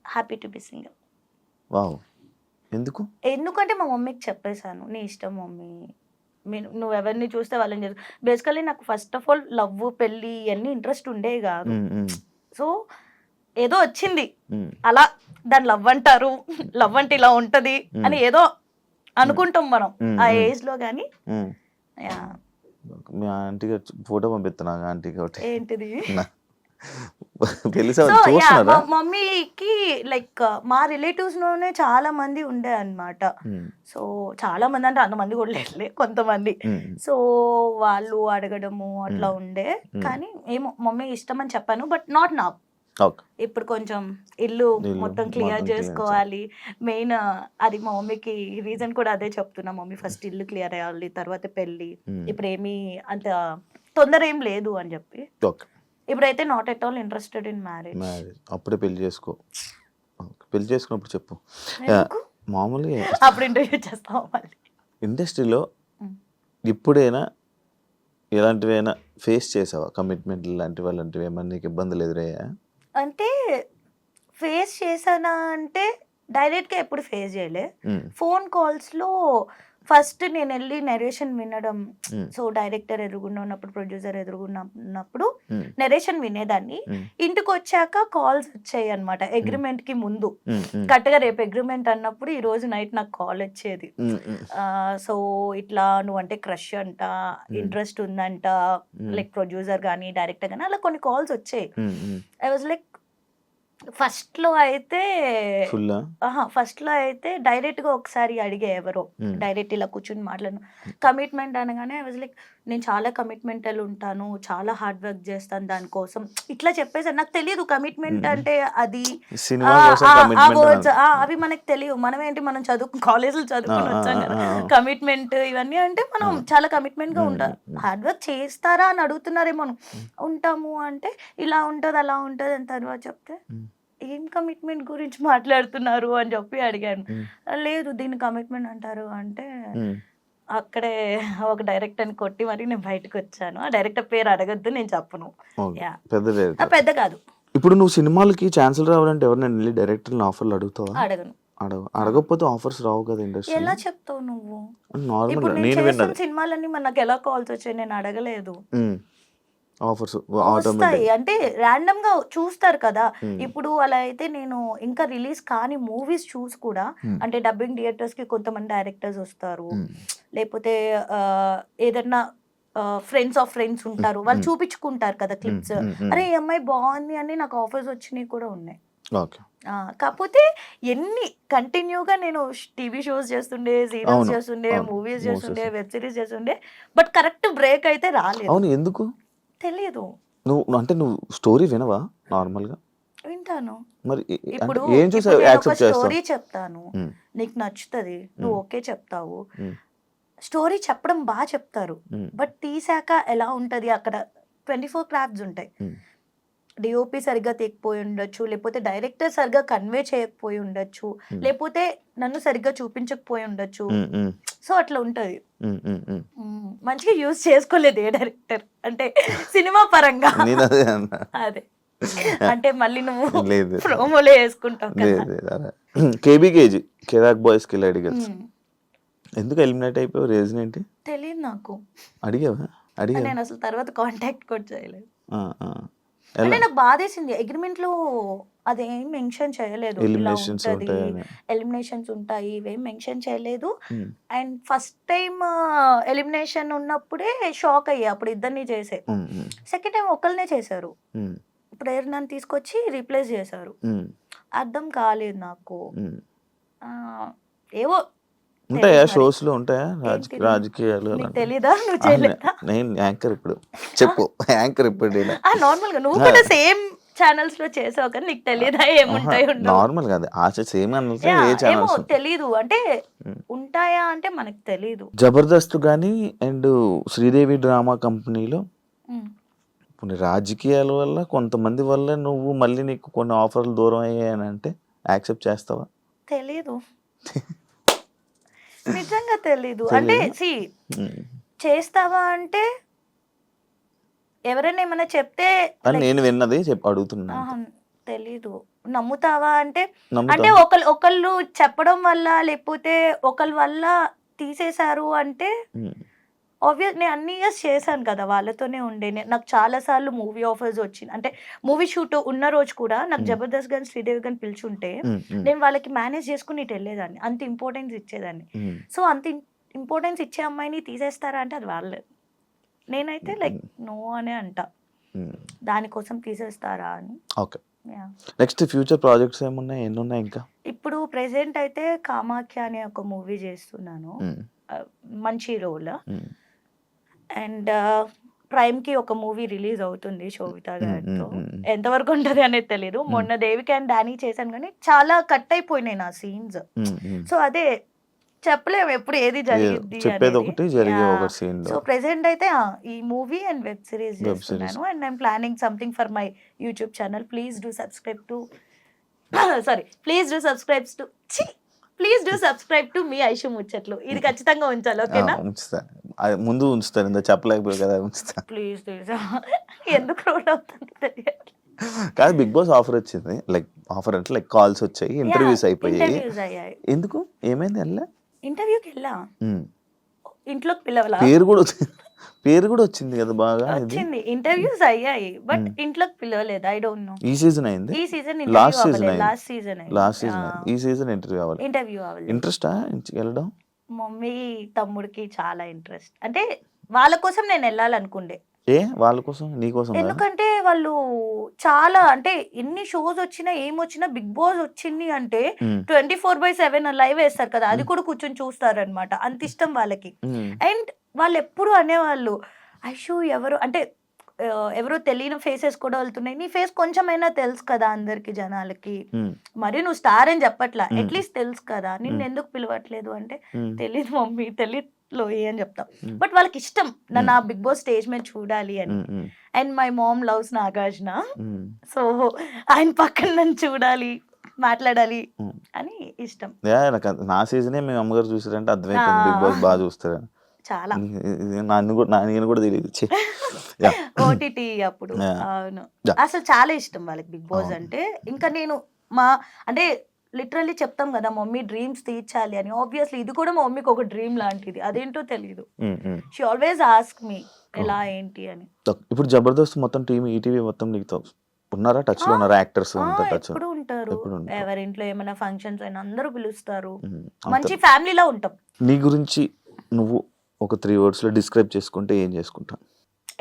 Happy to be single. Wow. ఎందుకంటే మా మమ్మీకి చెప్పేశాను, నీ ఇష్టం మమ్మీ, నువ్వు ఎవరిని చూస్తే వాళ్ళని చేసు. బేసికలీ నాకు ఫస్ట్ ఆఫ్ ఆల్ లవ్, పెళ్లి ఇవన్నీ ఇంట్రెస్ట్ ఉండేవి కాదు. సో ఏదో వచ్చింది అలా, దాన్ని లవ్ అంటారు, లవ్ అంటే ఇలా ఉంటది అని ఏదో అనుకుంటాం మనం ఆ ఏజ్ లో. కానీ మీ ఆంటీకి ఫోటో పంపిస్తున్నా, ఆంటీకి ఒకటి. ఏంటిది? మమ్మీకి లైక్ మా రిలేటివ్స్ లోనే చాలా మంది ఉండే అన్నమాట. సో చాలా మంది అంటే అంతమంది కూడా లేదులే, కొంతమంది. సో వాళ్ళు అడగడము అట్లా ఉండే. కానీ ఏమో మమ్మీ ఇష్టం అని చెప్పాను, బట్ నాట్ నా. ఇప్పుడు కొంచెం ఇల్లు మొత్తం క్లియర్ చేసుకోవాలి మెయిన్. అది మా మమ్మీకి రీజన్ కూడా అదే చెప్తున్నా, మమ్మీ ఫస్ట్ ఇల్లు క్లియర్ అయ్యాలి, తర్వాత పెళ్లి. ఇప్పుడు ఏమీ అంత తొందర ఏం లేదు అని చెప్పి. ఇప్పుడైతే not at all interested in marriage. అప్పుడే పెళ్లి చేసుకో. పెళ్లి చేసుకున్నప్పుడు చెప్పు. మామూలుగా అప్పుడు ఇంటర్వ్యూ చేస్తాం. మళ్ళీ ఇండస్ట్రీలో ఇప్పుడైనా ఎలాంటివైనా ఫేస్ చేసావా? కమిట్మెంట్ లాంటివి అలాంటివి ఏమన్నా నీకు ఇబ్బందులు ఎదురయ్యా? అంటే ఫేస్ చేశానా అంటే డైరెక్ట్గా ఎప్పుడు ఫేస్ చేయలే. ఫోన్ కాల్స్లో ఫస్ట్ నేను వెళ్ళి నెరేషన్ వినడం, Mm. సో డైరెక్టర్ ఎదురుగుండా ఉన్నప్పుడు, ప్రొడ్యూసర్ ఎదురుగుండా ఉన్నప్పుడు Mm. నెరేషన్ వినేదాన్ని. Mm. ఇంటికి వచ్చాక కాల్స్ వచ్చాయి అనమాట, అగ్రిమెంట్ కి ముందు. Mm. Mm. కరెక్ట్గా రేపు అగ్రిమెంట్ అన్నప్పుడు ఈ రోజు నైట్ నాకు కాల్ వచ్చేది. Mm. Mm. సో ఇట్లా నువ్వంటే క్రష్ అంట, ఇంట్రెస్ట్ ఉందంట, లైక్ ప్రొడ్యూసర్ కానీ డైరెక్టర్ కానీ అలా కొన్ని కాల్స్ వచ్చాయి. Mm. Mm. I was like first లో అయితే Full ఆ? ఫస్ట్ లో అయితే డైరెక్ట్ గా ఒకసారి అడిగే ఎవరో, డైరెక్ట్ ఇలా కూర్చుని మాట్లాడను. కమిట్మెంట్ అనగానే ఐ వాజ్ లైక్ నేను చాలా కమిట్మెంటల్ ఉంటాను, చాలా హార్డ్ వర్క్ చేస్తాను దానికోసం, ఇట్లా చెప్పేసారు. నాకు తెలియదు కమిట్మెంట్ అంటే అది సినిమా కోసం ఆ commitment words, అన్నది. అవి మనకు తెలియదు. మనం ఏంటి, మనం కాలేజీలో చదువుకుని వచ్చాం కదా, కమిట్మెంట్ ఇవన్నీ అంటే మనం చాలా కమిట్మెంట్ గా ఉంటాం. హార్డ్ వర్క్ చేస్తారా అని అడుగుతున్నారేమో. ఉంటాము అంటే ఇలా ఉంటది అలా ఉంటది అని తర్వాత చెప్తే ఏం కమిట్మెంట్ గురించి మాట్లాడుతున్నారు అని చెప్పి అడిగాను. లేదు దీన్ని కమిట్మెంట్ అంటారు అంటే Mm. అక్కడే ఒక డైరెక్టర్ ని కొట్టి మరి నేను బయటకు వచ్చాను. ఆ డైరెక్టర్ పేరు అడగద్దు, నేను చెప్పను. Okay. Yeah. పెద్ద డైరెక్టర్. పెద్ద కాదు, ఇప్పుడు నువ్వు సినిమాలకి ఛాన్సులు రావాలంటే ఎవరినైనా వెళ్ళి డైరెక్టర్ని ఆఫర్లు అడుగుతావా? అడగను. అడగకపోతే ఆఫర్స్ రావు కదా ఇండస్ట్రీ. ఎలా చెప్తావు నువ్వు? నార్మల్ ఇప్పుడు నేను నేను చేసిన విన్నది సినిమాలన్నీ నాకు ఎలా కాల్స్ వచ్చాయి, నేను అడగలేదు. ఆఫర్స్ వస్తాయి ఆటోమేటిక్. అంటే ర్యాండమ్ గా చూస్తారు కదా. ఇప్పుడు అలా అయితే నేను ఇంకా రిలీజ్ కాని మూవీస్ చూసి కూడా, అంటే డబ్బింగ్ థియేటర్స్ కి కొంతమంది డైరెక్టర్స్ వస్తారు, లేకపోతే ఏదన్నా ఫ్రెండ్స్ ఆఫ్ ఫ్రెండ్స్ ఉంటారు, వాళ్ళు చూపించుకుంటారు కదా క్లిప్స్. అరే ఈ అమ్మాయి బాగుంది అని నాకు ఆఫర్స్ వచ్చినాయి కూడా ఉన్నాయి. ఓకే. కాకపోతే ఎన్ని కంటిన్యూగా నేను టీవీ షోస్ చేస్తుండే, సీరియల్స్ చేస్తుండే, మూవీస్ చేస్తుండే, వెబ్ సిరీస్ చేస్తుండే, బట్ కరెక్ట్ బ్రేక్ అయితే రాలేదు. అవును, ఎందుకు తెలియదు. నువ్వు స్టోరీ వినవా నార్మల్ గా? వింటాను. మరి ఇప్పుడు ఏం చూసి యాక్సెప్ట్ చేస్తావు? స్టోరీ చెప్తాను, నీకు నచ్చుతుంది, నువ్వు ఓకే చెప్తావు. స్టోరీ చెప్పడం బాగా చెప్తారు, బట్ తీసాక ఎలా ఉంటది, అక్కడ 24 క్రాఫ్ట్స్ ఉంటాయి. డిఓపి సరిగ్గా తీయకపోయి ఉండొచ్చు, లేకపోతే డైరెక్టర్ సరిగ్గా కన్వే చేయకపోయి ఉండొచ్చు, లేకపోతే నన్ను సరిగ్గా చూపించకపోయి ఉండొచ్చు. సో అట్లా ఉంటది. మంచిగా యూజ్ చేసుకోలేదు ఏ డైరెక్టర్, అంటే సినిమా పరంగా. అదే అంటే మళ్ళీ నువ్వు ప్రోమోలో వేసుకుంటావు కదా. కేబీకేజీ కెరాక్ బాయ్స్ కి అడిగల్స్ ఎందుకు ఎలిమినేట్ అయిపోయావు? రీజన్ ఏంటి తెలియదు నాకు. అడిగావా? నేను అసలు తర్వాత కాంటాక్ట్ కూడా చేయలేదు. అంటే నాకు బాధేసింది, అగ్రిమెంట్ లో అదేం మెన్షన్ చేయలేదు, ఎలిమినేషన్స్ ఉంటాయి ఇవేం మెన్షన్ చేయలేదు. అండ్ ఫస్ట్ టైం ఎలిమినేషన్ ఉన్నప్పుడే షాక్ అయ్యా, అప్పుడు ఇద్దరిని చేసే. సెకండ్ టైం ఒకళ్ళనే చేశారు, ప్రేరణను తీసుకొచ్చి రీప్లేస్ చేశారు. అర్థం కాలేదు నాకు. ఏవో ఉంటాయా షోస్ లో, ఉంటాయా రాజకీయాలు? తెలీదా? నువ్వు చేయలేదా? నేను యాంకర్ ఇప్పుడు చెప్పు, యాంకర్ ఇప్పుడు నార్మల్ గా నువ్వు కూడా సేమ్ ఛానల్స్ లో చేసావు కానీ నీకు తెలీదా ఏముంటాయి? నార్మల్ గా సేమ్ ఏమో తెలీదు, అంటే ఉంటాయా అంటే మనకు తెలీదు. జబర్దస్త్ గానీ అండ్ శ్రీదేవి డ్రామా కంపెనీలో కొన్ని రాజకీయాల వల్ల కొంతమంది వల్ల నువ్వు మళ్ళీ నీకు కొన్ని ఆఫర్లు దూరం అయ్యాయని అంటే యాక్సెప్ట్ చేస్తావా? తెలీదు, నిజంగా తెలీదు. అంటే చేస్తావా అంటే ఎవరైనా ఏమైనా చెప్తే నేను విన్నది అడుగుతున్నా. తెలీదు. నమ్ముతావా అంటే అంటే ఒకళ్ళు చెప్పడం వల్ల, లేకపోతే ఒకళ్ళ వల్ల తీసేశారు అంటే ఆబ్వియస్ నేను అన్ని ఇయర్స్ చేశాను కదా, వాళ్ళతోనే ఉండే. నాకు చాలా సార్లు మూవీ ఆఫర్స్ వచ్చింది, అంటే మూవీ షూట్ ఉన్న రోజు కూడా నాకు జబర్దస్త్ గాని శ్రీదేవి గాని పిలుచుంటే నేను వాళ్ళకి మేనేజ్ చేసుకుని ఇటు వెళ్ళేదాన్ని, అంత ఇంపార్టెన్స్ ఇచ్చేదాన్ని. సో అంత ఇంపార్టెన్స్ ఇచ్చే అమ్మాయిని తీసేస్తారా అంటే అది వాళ్ళే. నేనైతే లైక్ నో అనే అంట, దానికోసం తీసేస్తారా అని. ఓకే, నెక్స్ట్ ఫ్యూచర్ ప్రాజెక్ట్స్ ఏమున్నాయి, ఎన్ని ఉన్నాయి ఇంకా? ఇప్పుడు ప్రెసెంట్ అయితే కామాఖ్య అనే ఒక మూవీ చేస్తున్నాను, మంచి రోల్. అండ్ ప్రైమ్ కి ఒక మూవీ రిలీజ్ అవుతుంది శోభితా గారితో, ఎంతవరకు ఉంటది అనేది తెలీదు. మొన్న దేవిక అండ్ డానీ చేశాను కానీ చాలా కట్ అయిపోయినాయి నా సీన్స్. సో అదే చెప్పలేము ఎప్పుడు ఏది జరిగింది. సో ప్రెసెంట్ అయితే ఈ మూవీ అండ్ వెబ్ సిరీస్ చేస్తున్నాను. And I'm planning something for my YouTube channel. Please do subscribe to మీ ఐషు ముచ్చట్లు. ఇది ఖచ్చితంగా ఉంచాలి, ఓకేనా? ముందు ఉంచుతాను, ఇంత చెప్పలేకపోయి కదా, ఉంచుతా ప్లీజ్. ఎందుకు రోడ్ అవుతుంది కాదు, బిగ్ బాస్ ఆఫర్ వచ్చింది, లైక్ ఆఫర్ అంటే లైక్ కాల్స్ వచ్చాయి, ఇంటర్వ్యూస్ అయిపోయాయి. ఎందుకు, ఏమైంది? వెళ్ళా ఇంటర్వ్యూకి వెళ్ళా, ఇంట్లోకి పిలవలా పేరు కూడా వచ్చింది కదా బాగా. ఇది వచ్చింది, ఇంటర్వ్యూస్ అయ్యాయి, బట్ ఇంట్లోకి పిలవలేదు. I don't know. ఈ సీజన్ అయింది, ఈ సీజన్ లాస్ట్ సీజన్ అయింది, లాస్ట్ సీజన్ లాస్ట్ సీజన్ ఈ సీజన్ ఇంటర్వ్యూ అవ్వాలి. ఇంటర్వ్యూ అవ్వలేదు. ఇంట్రెస్టా వెళ్ళడం? మమ్మీ తమ్ముడికి చాలా ఇంట్రెస్ట్. అంటే వాళ్ళ కోసం నేను వెళ్ళాలనుకుండే. ఏ వాళ్ళ కోసం నీ కోసం కాదా? ఎందుకంటే వాళ్ళు చాలా, అంటే ఎన్ని షోస్ వచ్చినా ఏమొచ్చినా బిగ్ బాస్ వచ్చింది అంటే 24/7 లైవ్ వేస్తారు కదా, అది కూడా కూర్చొని చూస్తారనమాట. అంత ఇష్టం వాళ్ళకి. అండ్ వాళ్ళు ఎప్పుడు అనేవాళ్ళు, ఐషు ఎవరు అంటే ఎవరో తెలియని ఫేసెస్ కూడా వెళ్తున్నాయి, నీ ఫేస్ కొంచెమైనా తెలుసు కదా అందరికి జనాలకి, మరి నువ్వు స్టార్ అని చెప్పట్లా, అట్లీస్ట్ తెలుసు కదా, నిన్ను ఎందుకు పిలవట్లేదు అంటే తెలీదు మమ్మీ, తెలీదు లోయి అని చెప్తాం. బట్ వాళ్ళకి ఇష్టం నన్ను ఆ బిగ్ బాస్ స్టేజ్ మీద చూడాలి అని. And my mom loves Nagarjuna, so ఆయన పక్కన నన్ను చూడాలి, మాట్లాడాలి అని ఇష్టం. నా సీజనే మీ అమ్మగారు చూసారంటే అర్థమైపోయింది బిగ్ బాస్ బాగా చూస్తారని. చాలా నేను కూడా తెలియదు. ఓటీటీ అప్పుడు. అవును, అసలు చాలా ఇష్టం వాళ్ళకి బిగ్ బాస్ అంటే. ఇంకా నేను అంటే లిటరల్లీ చెప్తాం కదా మమ్మీ డ్రీమ్స్ తీర్చాలి అని, ఆబ్వియస్లీ ఇది కూడా మా మమ్మీకి ఒక డ్రీమ్ లాంటిది, అదేంటో తెలియదు. షీ ఆల్వేస్ ఆస్క్ మీ ఎలా ఏంటి అని. ఇప్పుడు జబర్దస్త్ మొత్తం టీమ్ ఈటీవీ మొత్తం నీకు ఉన్నారా, టచ్ లో ఉన్నారా యాక్టర్స్? ఎప్పుడు ఉంటారు, ఎవరింట్లో ఏమైనా ఫంక్షన్స్ అయినా అందరూ పిలుస్తారు, మంచి ఫ్యామిలీలో ఉంటాం. నీ గురించి నువ్వు ఒక 3 words లో డిస్క్రైబ్ చేసుకుంటే ఏం చేసుకుంటా?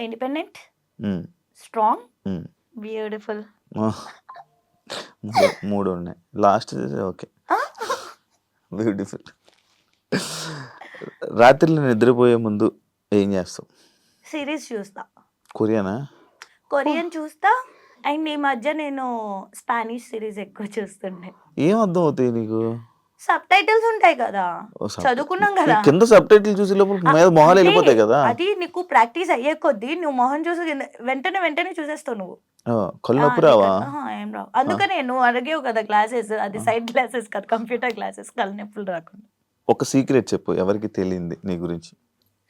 Independent, strong, beautiful. 3 ఉన్నాయి, లాస్ట్ ఓకే, బ్యూటిఫుల్. రాత్రిలో నిద్రపోయే ముందు ఏం చేస్తావు? సిరీస్ చూస్తా. కొరియన్ చూస్తా. అండ్ ఈ మధ్య నేను స్పానిష్ సిరీస్ ఎక్కువ చూస్తుండే. ఏం అర్థం అవుతాయి నీకు? సబ్ టైటిల్స్ ఉంటాయి కదా, చదువుకున్నాం కదా, కింద సబ్ టైటిల్ చూసి మీద మొహాలు వెళ్ళిపోతాయి కదా. అది నీకు ప్రాక్టీస్ అయ్యే కొద్దీ నువ్వు మొహం చూసి వెంటనే చూసేస్తావు నువ్వు. కళ్ళు రావా? ఏం రావు. అందుకనే నువ్వు అడిగేవు కదా క్లాసెస్, అది సైడ్ క్లాసెస్ కదా, కంప్యూటర్ క్లాసెస్, కళ్ళు నొప్పులు రాకుండా. ఒక సీక్రెట్ చెప్పు ఎవరికి తెలియంది నీ గురించి.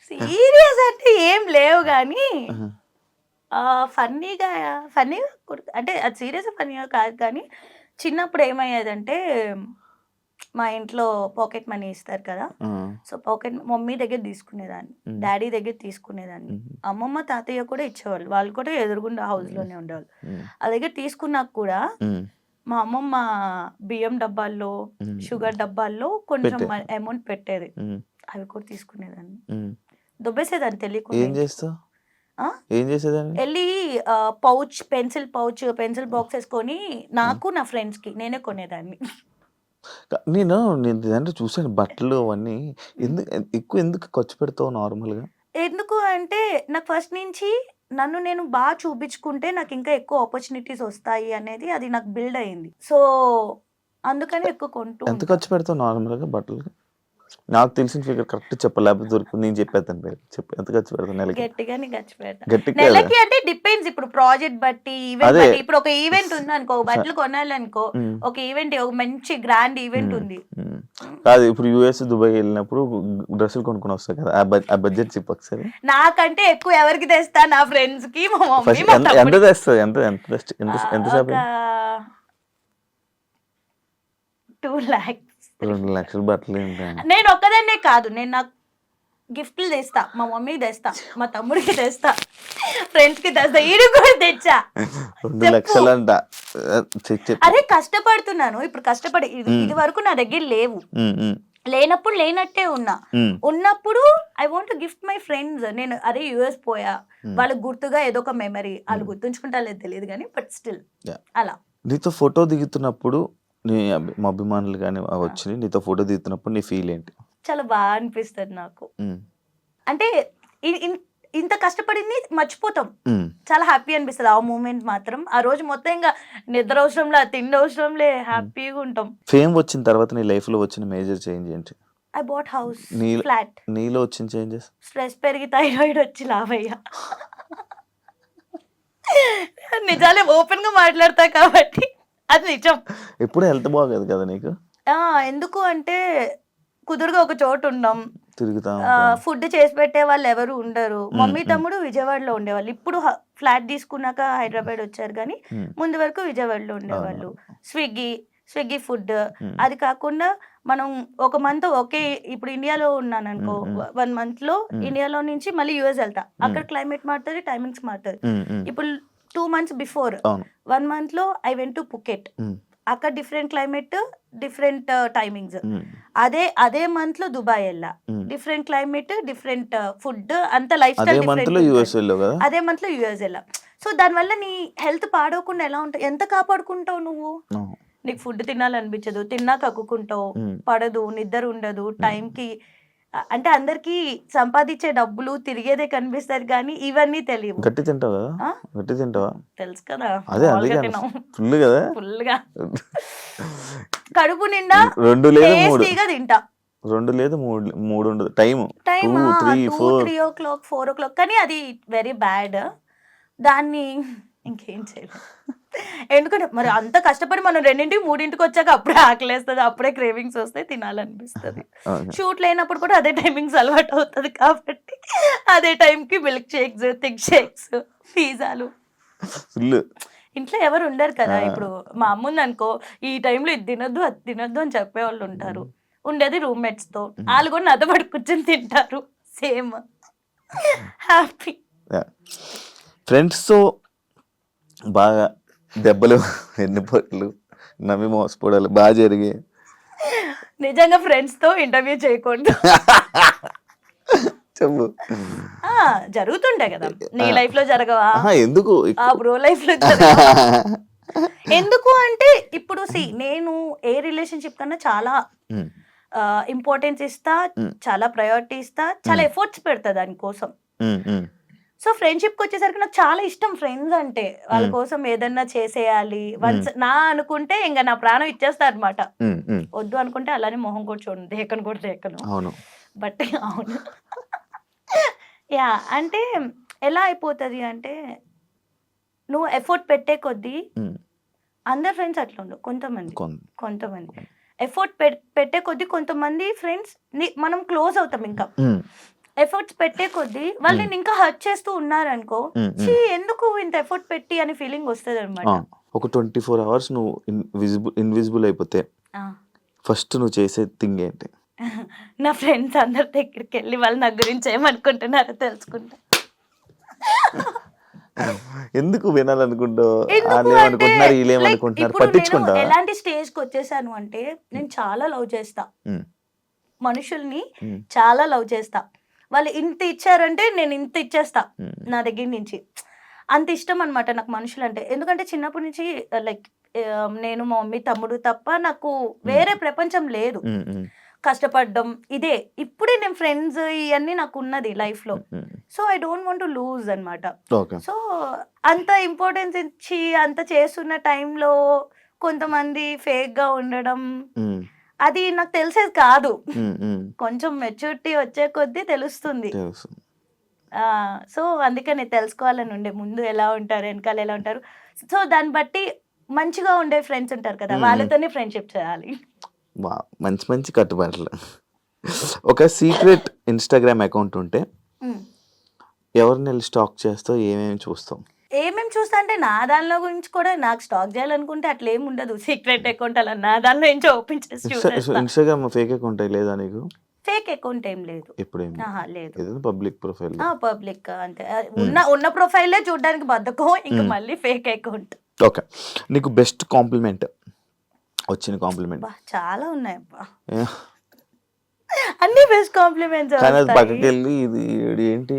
సీరియస్ అంటే ఏం లేవు కానీ ఫన్నీగా అంటే అది సీరియస్ ఫన్నీగా కాదు కానీ, చిన్నప్పుడు ఏమయ్యేదంటే మా ఇంట్లో పాకెట్ మనీ ఇస్తారు కదా, సో పాకెట్ మమ్మీ దగ్గర తీసుకునేదాన్ని, డాడీ దగ్గర తీసుకునేదాన్ని, అమ్మమ్మ తాతయ్య కూడా ఇచ్చేవాళ్ళు, వాళ్ళు కూడా ఎదురుగుండా హౌస్ లోనే ఉండేవాళ్ళు. ఆ దగ్గర తీసుకున్నాక కూడా మా అమ్మమ్మ బియ్యం డబ్బాల్లో, షుగర్ డబ్బాల్లో కొంచెం అమౌంట్ పెట్టేది, అవి కూడా తీసుకునేదాన్ని, దొబ్బేసేదాన్ని తెలియకుండా. వెళ్ళి పౌచ్, పెన్సిల్ బాక్స్ వేసుకొని నాకు నా ఫ్రెండ్స్ కి నేనే కొనేదాన్ని. నేను అంటే చూసాను బట్టలు అవన్నీ. ఎందుకు ఖర్చు పెడతావు నార్మల్గా? ఎందుకు అంటే నాకు ఫస్ట్ నుంచి నన్ను నేను బాగా చూపించుకుంటే నాకు ఇంకా ఎక్కువ ఆపర్చునిటీస్ వస్తాయి అనేది అది నాకు బిల్డ్ అయింది. సో అందుకని ఎక్కువ కొంటూ. ఎంత ఖర్చు పెడతావు నార్మల్గా బట్టలకి? నాకు తెలిసిన ఫిగర్ కరెక్ట్ చెప్పాలి, లేకపోతే దొరుకుతుంది. నేను చెప్పేస్తాను పేరు చెప్పు, ఎంత ఖర్చు పెడతాను నెలకి? గట్టిగానే ఖర్చు పెడతాను నెలకి. అంటే డిపెండ్స్, ఇప్పుడు ప్రాజెక్ట్ బట్టి, ఈవెంట్ బట్టి. ఇప్పుడు ఒక ఈవెంట్ ఉంది అనుకో, బట్టలు కొనాలనుకో, ఒక ఈవెంట్, ఒక మంచి గ్రాండ్ ఈవెంట్ ఉంది కాదు, ఇప్పుడు యుఎస్ దుబాయ్ వెళ్ళినప్పుడు డ్రెస్సులు కొనుక్కొని వస్తాయి కదా, ఆ బడ్జెట్ చెప్పు ఒకసారి. నాకంటే ఎక్కువ ఎవరికి తెస్తా? నా ఫ్రెండ్స్ కి, మా మమ్మీ. ఎంత తెస్తుంది? ఎంత 2 lakhs. 2 లక్షలు బట్టలు ఏంటండి? నేను ఒక్కదాన్నే కాదు, నేను నాకు గిఫ్ట్లు తెస్తా, మా మమ్మీకి తెస్తా, మా తమ్ముడికి తెస్తా, ఫ్రెండ్స్ కి తెస్తా, ఈడు కూడా తెచ్చా. 2 లక్షలు అంట. అరే కష్టపడుతున్నాను ఇప్పుడు, కష్టపడి ఇది వరకు నా దగ్గర లేవు, లేనప్పుడు లేనట్టే ఉన్నప్పుడు I want to gift my friends. నేను అరే యుఎస్ పోయా, వాళ్ళకి గుర్తుగా ఏదో ఒక మెమరీ, వాళ్ళు గుర్తుంచుకుంటా లేదు తెలియదు కానీ, బట్ స్టిల్ అలా. నీతో ఫోటో దిగుతున్నప్పుడు నీ అభిమానులు కానీ వచ్చి నీతో ఫోటో దిగుతున్నప్పుడు నీ ఫీల్ ఏంటి? చాలా బాగా అనిపిస్తుంది నాకు. అంటే ఇంత కష్టపడింది మర్చిపోతాం, చాలా హ్యాపీ అనిపిస్తుంది ఆ మూమెంట్ మాత్రం. ఆ రోజు మొత్తం ఇంకా నిద్ర అవసరంలే, తిండి అవసరంలే, హ్యాపీగా ఉంటాం. ఫేమ్ వచ్చిన తర్వాత నీ లైఫ్ లో వచ్చిన మేజర్ చేంజ్ ఏంటి? I bought house, flat. నీలో వచ్చిన చేంజెస్? స్ట్రెస్ పెరిగి థైరాయిడ్ వచ్చి లావయ్యా. నిజాలే ఓపెన్ గా మాట్లాడతా కాబట్టి అది నిజం. ఎప్పుడు హెల్త్ బాగోదు కదా నీకు? ఎందుకు అంటే కుదురుగా ఒక చోటు ఉన్నాం, తిరుగుతా, ఫుడ్ చేసి పెట్టే వాళ్ళు ఎవరు ఉండరు. మమ్మీ తమ్ముడు విజయవాడలో ఉండేవాళ్ళు, ఇప్పుడు ఫ్లాట్ తీసుకున్నాక హైదరాబాద్ వచ్చారు కానీ ముందు వరకు విజయవాడలో ఉండేవాళ్ళు. Swiggy, Swiggy food. అది కాకుండా మనం ఒక మంత్ ఒకే, ఇప్పుడు ఇండియాలో ఉన్నాను అనుకో, 1 month లో ఇండియాలో నుంచి మళ్ళీ యూఎస్ వెళ్తా, అక్కడ క్లైమేట్ మారుతుంది, టైమింగ్స్ మారుతుంది. ఇప్పుడు 2 months బిఫోర్ 1 month లో ఐ వెంట్ టు పుకెట్, అక్కడ డిఫరెంట్ క్లైమేట్, డిఫరెంట్ టైమింగ్స్. అదే మంత్ లో దుబాయ్ వెళ్ళా, డిఫరెంట్ క్లైమేట్, డిఫరెంట్ ఫుడ్, అంత లైఫ్ స్టైల్ అదే మంత్ లో యూఎస్ వెళ్ళా. సో దానివల్ల నీ హెల్త్ పాడవకుండా ఎలా ఉంటుంది, ఎంత కాపాడుకుంటావు నువ్వు? నీకు ఫుడ్ తినాలనిపించదు, తిన్నా కక్కుకుంటావు, పడదు, నిద్ర ఉండదు టైంకి. అంటే అందరికి సంపాదించే డబ్బులు తిరిగేదే కనిపిస్తారు కానీ ఇవన్నీ తెలియవు. గట్టి తింటావు కదా, గట్టి తింటావా? తెలుసు కదా, ఫుల్ కదా, ఫుల్గా కడుపు నిండా 2 లేదా 3 తింటా. 2 లేదా 3 ఉండదు టైం, 2, 3, 3 o'clock 4 o'clock. కానీ అది వెరీ బ్యాడ్. దాన్ని ఇంకేం చేయలేదు. ఎందుకంటే మరి అంత కష్టపడి మనం 2, 3 వచ్చాక అప్పుడే ఆకలేస్తుంది, అప్పుడే క్రేవింగ్స్ వస్తాయి, తినాలనిపిస్తుంది. షూట్ లేనప్పుడు కూడా అదే టైమింగ్స్ అలవాటు అవుతుంది కాబట్టి అదే టైంకి మిల్క్ షేక్స్, థిక్ షేక్స్, పిజ్జాలు. ఇంట్లో ఎవరు ఉండరు కదా. ఇప్పుడు మా అమ్మ ఉంది అనుకో, ఈ టైంలో ఇది తినొద్దు అది తినొద్దు అని చెప్పేవాళ్ళు ఉంటారు. ఉండేది రూమ్మేట్స్ తో, వాళ్ళు కూడా నాతో పాటు కూర్చొని తింటారు. Same happy. ఫ్రెండ్స్ తో బాగా దెబ్బలు, ఎన్నిపోట్లు, నమ్మి మోసపోవడాలు బాగా జరిగాయి. నిజంగా ఫ్రెండ్స్ తో ఇంటర్వ్యూ చేయకూడదు. చెప్పు. జరుగుతుండే కదా, నీ లైఫ్ లో జరగవా? ఎందుకు బ్రో లైఫ్ లో ఎందుకు అంటే ఇప్పుడు నేను ఏ రిలేషన్షిప్ కన్నా చాలా ఇంపార్టెన్స్ ఇస్తా, చాలా ప్రయారిటీ ఇస్తా, చాలా ఎఫర్ట్స్ పెడతా దానికోసం. సో ఫ్రెండ్షిప్ కి వచ్చేసరికి నాకు చాలా ఇష్టం ఫ్రెండ్స్ అంటే. వాళ్ళ కోసం ఏదన్నా చేసేయాలి వన్స్ నా అనుకుంటే ఇంకా నా ప్రాణం ఇచ్చేస్తా అనమాట. వద్దు అనుకుంటే అలానే మొహం కూడా చూడండి, దేకను కూడా దేకను. బట్ అవును, యా. అంటే ఎలా అయిపోతుంది అంటే నువ్వు ఎఫర్ట్ పెట్టే కొద్దీ, అందరు ఫ్రెండ్స్ అట్లా ఉండవు, కొంతమంది ఎఫర్ట్ పెట్టే కొద్దీ కొంతమంది ఫ్రెండ్స్ మనం క్లోజ్ అవుతాం. ఇంకా ఎఫర్ట్స్ పెట్టే కొద్దీ వాళ్ళు నేను ఇంకా హర్ట్ చేస్తూ ఉన్నారనుకో, ఎందుకు ఇంత ఎఫర్ట్ పెట్టి అనే ఫీలింగ్ వస్తుంది అనమాట. ఒక 24 hours నువ్వు ఇన్విజిబుల్ అయిపోతే ఫస్ట్ నువ్వు చేసే థింగ్ ఏంటి? నా ఫ్రెండ్స్ అందరి దగ్గరికి వెళ్ళి వాళ్ళు నా గురించి ఏమనుకుంటున్నారో తెలుసుకుంటా. ఎందుకు వినాలనుకుంటావు? ఎలాంటి స్టేజ్ కి వచ్చేసాను అంటే నేను చాలా లవ్ చేస్తా మనుషుల్ని, చాలా లవ్ చేస్తా. వాళ్ళు ఇంత ఇచ్చారంటే నేను ఇంత ఇచ్చేస్తా నా దగ్గర నుంచి. అంత ఇష్టం అనమాట నాకు మనుషులు అంటే. ఎందుకంటే చిన్నప్పటి నుంచి లైక్ నేను, మా మమ్మీ, తమ్ముడు తప్ప నాకు వేరే ప్రపంచం లేదు. కష్టపడ్డం ఇదే. ఇప్పుడే నేను ఫ్రెండ్స్ ఇవన్నీ నాకు ఉన్నది లైఫ్ లో. So I don't want to lose అనమాట. సో అంత ఇంపార్టెన్స్ ఇచ్చి అంత చేస్తున్న టైంలో కొంతమంది ఫేక్ గా ఉండడం, అది నాకు తెలిసేది కాదు. కొంచెం మెచ్యూరిటీ వచ్చే కొద్దీ తెలుస్తుంది. సో అందుకని తెలుసుకోవాలని ఉండే, ముందు ఎలా ఉంటారు, వెనకాల ఎలా ఉంటారు. సో దాన్ని బట్టి మంచిగా ఉండే ఫ్రెండ్స్ ఉంటారు కదా, వాళ్ళతోనే ఫ్రెండ్షిప్ చేయాలి. మంచి మంచి కట్టుబాట్లు. ఒక సీక్రెట్ ఇన్స్టాగ్రామ్ అకౌంట్ ఉంటే ఎవరిని వెళ్ళి స్టాక్ చేస్తావు, ఏమేమి చూస్తావు? ఏమేమి చూస్తా అంటే నా దానిలో గురించి కూడా నాకు స్టాక్ చేయాలనుకుంటే అట్లా ఏమి ఉండదు. సీక్రెట్ అకౌంట్ అలా నా దానిలో నుంచి ఓపెన్ చేసి ఇన్స్టాగ్రామ్ ఫేక్ అకౌంట్ లేదా నీకు? ఫేక్ అకౌంట్ ఏం లేదు. లేదు, పబ్లిక్ ప్రొఫైల్. పబ్లిక్ అంతే, ఉన్న ప్రొఫైలే చూడడానికి బద్దకం, ఇంకా మళ్ళీ ఫేక్ అకౌంట్. ఓకే, నీకు బెస్ట్ కాంప్లిమెంట్ వచ్చిన కాంప్లిమెంట్? చాలా ఉన్నాయి అన్ని బెస్ట్ కాంప్లిమెంట్స్. పక్కకి వెళ్ళి ఇది ఏంటి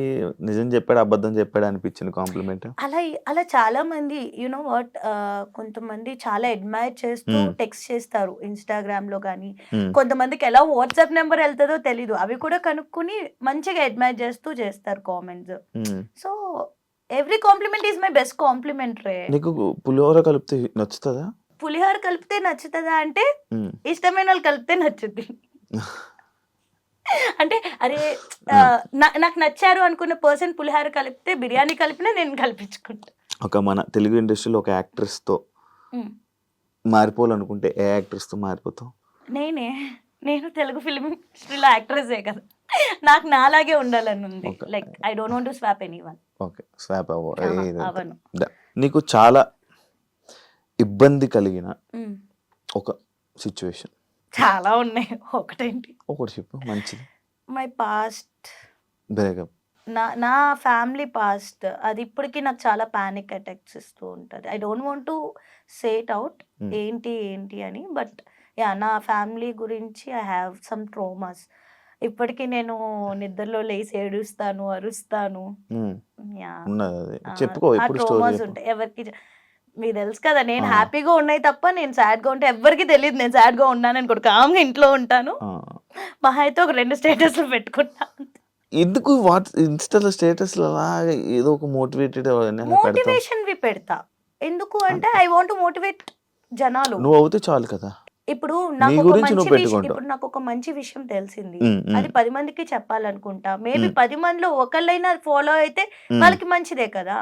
నిజం చెప్పాడు అబద్ధం చెప్పాడు అనిపించిన కాంప్లిమెంట్? అలా చాలా మంది నో వాట్, కొంతమంది చాలా అడ్మైర్ చేస్తూ టెక్స్ట్ చేస్తారు ఇన్స్టాగ్రామ్ లో కానీ, కొంతమందికి ఎలా వాట్సాప్ నెంబర్ వెళ్తుందో తెలీదు, అవి కూడా కనుక్కుని మంచిగా అడ్మైర్ చేస్తూ చేస్తారు comments. So every compliment is my best compliment రే. నీకు పులిహోర కలిపితే నచ్చుతుందా? పులిహోర కలిపితే నచ్చుతుందా అంటే ఇష్టమైన వాళ్ళు కలిపితే నచ్చుద్ది. అంటే అరే నాకు నచ్చారు అనుకున్న పర్సన్ పులిహోర కలిపితే, బిర్యానీ కలిపినా నేను కల్పించుకుంటా. ఒక మన తెలుగు ఇండస్ట్రీలో ఒక యాక్ట్రెస్ తో మారిపోవాలనుకుంటే ఏ యాక్ట్రెస్ తో మారిపోతావు? నేను తెలుగు ఫిల్మ్ ఇండస్ట్రీలో యాక్ట్రెసే కదా, నాకు నాలాగే ఉండాలని ఉంది. Like I don't want to swap anyone. Okay, swap అవ్వను. నీకు చాలా ఇబ్బంది కలిగిన ఒక సిచ్యువేషన్ చాలా ఉన్నాయి. ఒకటేంటి, ఒకటి చెప్పు మంచిది. My past, breakup. నా ఫ్యామిలీ పాస్ట్, అది ఇప్పటికీ నాకు చాలా పానిక్ అటాక్స్ ఇస్తూ ఉంటుంది. I don't want to say it out ఏంటి అని, బట్ యా నా ఫ్యామిలీ గురించి ఐ హ్యావ్ సమ్ ట్రోమాస్. ఇప్పటికీ నేను నిద్రలో లేచి ఏడుస్తాను, అరుస్తాను. చెప్పుకో ఆ ట్రోమాస్ ఉంటాయి ఎవరికి. మీకు తెలుసు కదా, నేను హ్యాపీగా ఉన్నాయి తప్ప నేను సాడ్ గా ఉంటే ఎవరికి తెలియదు నేను సాడ్ గా ఉన్నాను అనుకోడు. కామ్గా ఇంట్లో ఉంటాను, మహా అయితే ఒక 2 స్టేటస్లు పెట్టుకుంటా. ఎందుకు ఇన్స్టాలో స్టేటస్ అలాగా ఏదో ఒక మోటివేషన్ పెడతా. ఎందుకు అంటే ఐ వాంట్ టు మోటివేట్ జనాలు. నువ్వు అవుతే చాలు కదా. ఇప్పుడు నాకు ఒక మంచి విషయం తెలిసింది, అది 10 మందికి చెప్పాలనుకుంటా. మేబీ 10 మందిలో ఒకళ్ళైనా ఫాలో అయితే వాళ్ళకి మంచిదే కదా.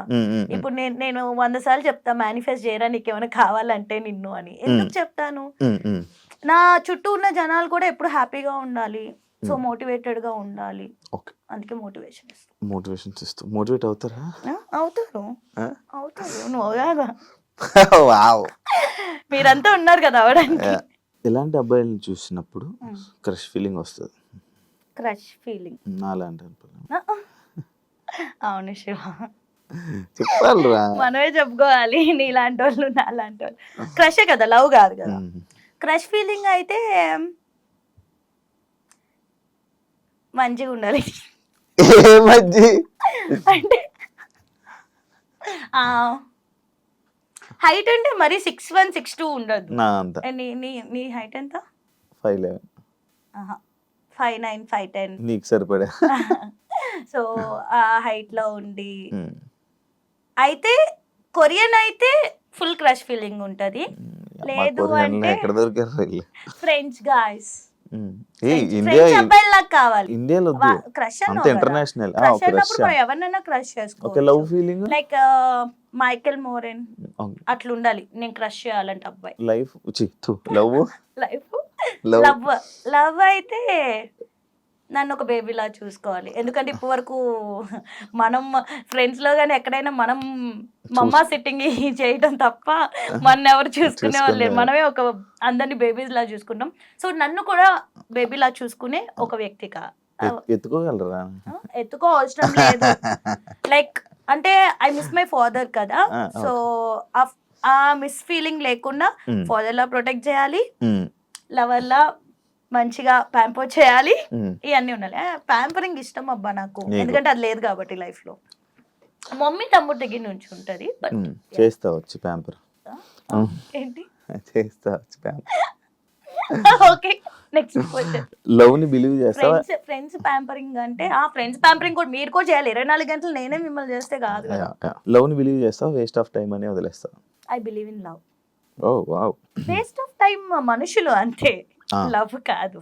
ఇప్పుడు నేను 100 సార్లు చెప్తా మేనిఫెస్ట్ చేయరా నీకు ఏమైనా కావాలంటే నిన్ను అని. ఎందుకు చెప్తాను? నా చుట్టూ ఉన్న జనాలు కూడా ఎప్పుడు హ్యాపీగా ఉండాలి, సో మోటివేటెడ్ గా ఉండాలి. అందుకే మోటివేషన్ ఇస్తూ మోటివేట్ అవుతారా? అవుతారు. నువ్వు కాదా? మీరంతా ఉన్నారు కదా అవడానికి. ఎలాంటి అబ్బాయిలను చూసినప్పుడు క్రష్ ఫీలింగ్ వస్తుంది? క్రష్ ఫీలింగ్ నాలాంటి అవును శివ, చెప్పాలిరా, మనమే చెప్పుకోవాలి. నీలాంటి వాళ్ళు నాలాంటి వాళ్ళు క్రషే కదా, లవ్ కాదు కదా. క్రష్ ఫీలింగ్ అయితే మంచిగా ఉండాలి. అంటే హైట్ అంటే మరి 6'1", 6'2" ఉండదు. నీ హైట్ ఎంత? 5'11". 5'9", 5'10". నీకు సరిపడా. సో ఆ హైట్ లో ఉండి అయితే కొరియన్ అయితే ఫుల్ క్రష్ ఫీలింగ్ ఉంటది. లేదు అంటే ఫ్రెంచ్ గాయ్స్, ఇండియాలో ఇంటర్నేషనల్ ఎవరినైనా క్రష్ చేసుకో. లవ్ ఫీలింగ్ లైక్ మైకెల్ మోరెన్ అట్లా ఉండాలి నేను క్రష్ చేయాలంటే అబ్బాయి. లవ్ అయితే నన్ను ఒక బేబీలా చూసుకోవాలి. ఎందుకంటే ఇప్పటి వరకు మనం ఫ్రెండ్స్ లో కానీ ఎక్కడైనా మనం మమ్మా సిట్టింగ్ చేయడం తప్ప మన ఎవరు చూసుకునే వాళ్ళు లేరు. మనమే ఒక అందరినీ బేబీస్ లా చూసుకుంటాం. సో నన్ను కూడా బేబీలా చూసుకునే ఒక వ్యక్తిగా ఎత్తుకోగలరా? ఎత్తుకో అవసరం లేదు. లైక్ అంటే ఐ మిస్ మై ఫాదర్ కదా, సో ఆ మిస్ ఫీలింగ్ లేకుండా ఫాదర్ లా ప్రొటెక్ట్ చేయాలి, లవర్ లా మంచిగా ప్యాంపర్ చేయాలి, ఇవన్నీ ఉండాలి. ప్యాంపరింగ్ ఇష్టం అబ్బా నాకు, ఎందుకంటే అది లేదు కాబట్టి లైఫ్ లో. మమ్మీ తమ్ముడు దగ్గర నుంచి ఉంటది. చేస్తా వచ్చి ప్యాంపర్ ఏంటి చేస్తా వచ్చి pamper. Okay, next question. Love ని బిలీవ్ చేస్తావా? ఫ్రెండ్స్ ప్యాంపరింగ్ అంటే ఫ్రెండ్స్ ప్యాంపరింగ్ కూడా మీరు కూడా చేయాలి. 24 గంటలు నేనే మిమ్మల్ని చేస్తే కాదు కదా. లవ్ ని బిలీవ్ చేస్తావా? వేస్ట్ ఆఫ్ టైం అని వదిలేస్తావా? I believe in love. Oh wow. Waste of time మనుషులు అంతే, లవ్ కాదు.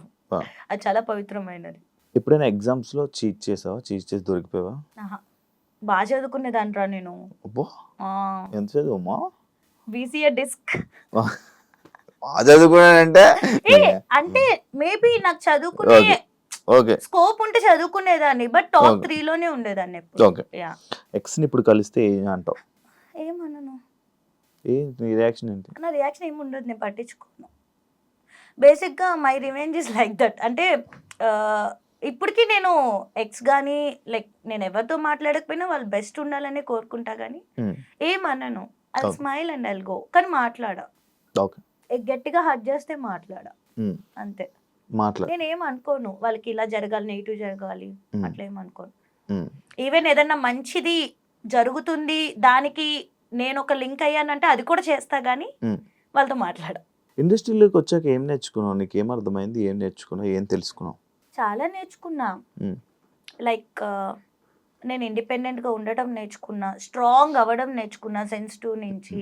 అది చాలా పవిత్రమైనది. ఎప్పుడైనా ఎగ్జామ్స్ లో చీట్ చేసావా? చీట్ చేసి దొరికిపోయావా? బాగా చదువుకునేదాన్రా నేను. ఎంత చదువుమా? BCA disc. చదువుకున్నానంటే అంటే మేబీ నాకు చదువుకునే స్కోప్ ఉంటే చదువుకునేదాన్ని, బట్ టాప్ 3 లోనే ఉండేదాన్ని ఎప్పుడు. ఎక్స్ ని ఇప్పుడు కలిస్తే ఏం అంటావు? ఏమన్నాను? నీ రియాక్షన్ ఏంటి? నా రియాక్షన్ ఏమి ఉండదు, నేను పట్టించుకోను. బేసిక్గా my revenge is like that. అంటే ఇప్పటికీ నేను ఎక్స్ కానీ లైక్ నేను ఎవరితో మాట్లాడకపోయినా వాళ్ళు బెస్ట్ ఉండాలనే కోరుకుంటా, కానీ ఏమన్నాను I smile and I'll go. కానీ మాట్లాడా, గట్టిగా హర్ట్ చేస్తే మాట్లాడా, అంతే. నేను ఏం అనుకోను వాళ్ళకి ఇలా జరగాలి, నెగిటివ్ జరగాలి అట్లా ఏమనుకోను. ఈవెన్ ఏదన్నా మంచిది జరుగుతుంది దానికి నేను ఒక లింక్ అయ్యానంటే అది కూడా చేస్తా, కానీ వాళ్ళతో మాట్లాడా. ఇండస్ట్రీలోకి వచ్చాక ఏం నేర్చుకున్నావు? నీకు ఏం అర్థమైంది? ఏం నేర్చుకున్నావు? ఏం తెలుసుకున్నావు? చాలా నేర్చుకున్నా. లైక్ నేను ఇండిపెండెంట్గా ఉండటం నేర్చుకున్నా, స్ట్రాంగ్ అవ్వడం నేర్చుకున్నా సెన్సిటివ్ నుంచి.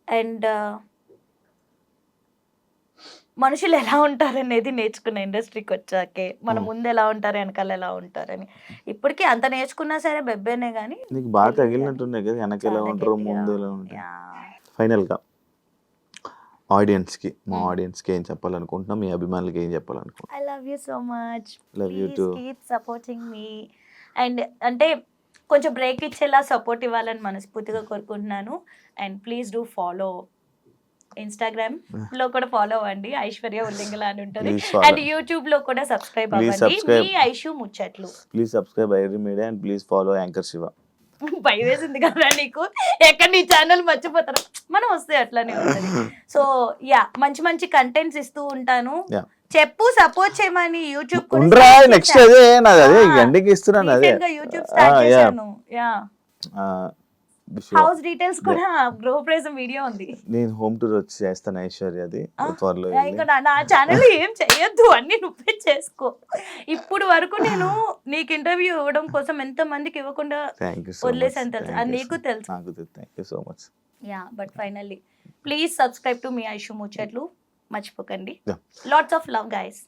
అండ్ మనుషులు ఎలా ఉంటారనేది నేర్చుకున్నా ఇండస్ట్రీకి వచ్చాకే. మన ముందు ఎలా ఉంటారు, వెనకాల ఎలా ఉంటారని. ఇప్పటికీ అంత నేర్చుకున్నా సరే బెబ్బేనే, కానీ నీకు బాగా తగిలినట్టున్నాయి కదా, వెనక ఎలా ఉంటారు, ముందు ఎలా ఉంటారు. ఫైనల్గా ఆడియన్స్కి, మా ఆడియన్స్కి ఏం చెప్పాలనుకుంటున్నా? మీ అభిమానులకి ఏం చెప్పాలనుకుంటున్నా? I love you so much. Love you too. Keep supporting మీ. అండ్ అంటే కొంచెం బ్రేక్ ఇచ్చేలా సపోర్ట్ ఇవ్వాలని మనస్ఫూర్తిగా కోరుకుంటున్నాను. And please do follow Instagram లో కూడా ఫాలో అవ్వండి, ఐశ్వర్య ఉల్లింగల అని ఉంటుంది. Please follow. అండ్ యూట్యూబ్ లో కూడా సబ్స్క్రైబ్ Please అవ్వండి, subscribe. మీ ఐషు ముచ్చట్లు. Please subscribe ఐరీ media and please follow anchor Shiva. భయం వేసింది కదా నీకు, ఎక్కడ నీ ఛానల్ మర్చిపోతారు, మనం వస్తే అట్లానే ఉంటుంది. సో యా, మంచి మంచి కంటెంట్స్ ఇస్తూ ఉంటాను. Yeah. చెప్పు, సపోర్ట్ చేయమని. యూట్యూబ్ ఉండరా నెక్స్ట్ అదే నాది, అదే గంటకి ఇస్తున్నాను అదే. YouTube start yeah. చేశాను. Yeah, Wish you- house details కూడా గృహప్రవేశం వీడియో ఉంది. నేను హోమ్ టూర్ వచ్చి చేస్తాను ఐశ్వర్యది త్వరలో. ఇంకా నా ఛానల్ ఏం చేయొద్దు, అన్ని నువ్వే చేసుకో. ఇప్పుడు వరకు నేను నీకు ఇంటర్వ్యూ ఇవ్వడం కోసం ఎంత మందికి ఇవ్వకుండా థ్యాంక్ యూ సో వదిలేసాను తెలుసు, అది నీకు తెలుసు. నాకు thank you so much. Yeah, but finally please subscribe to మీ ఐషు ముచ్చట్లు, మర్చిపోకండి. Yeah. Lots of love guys.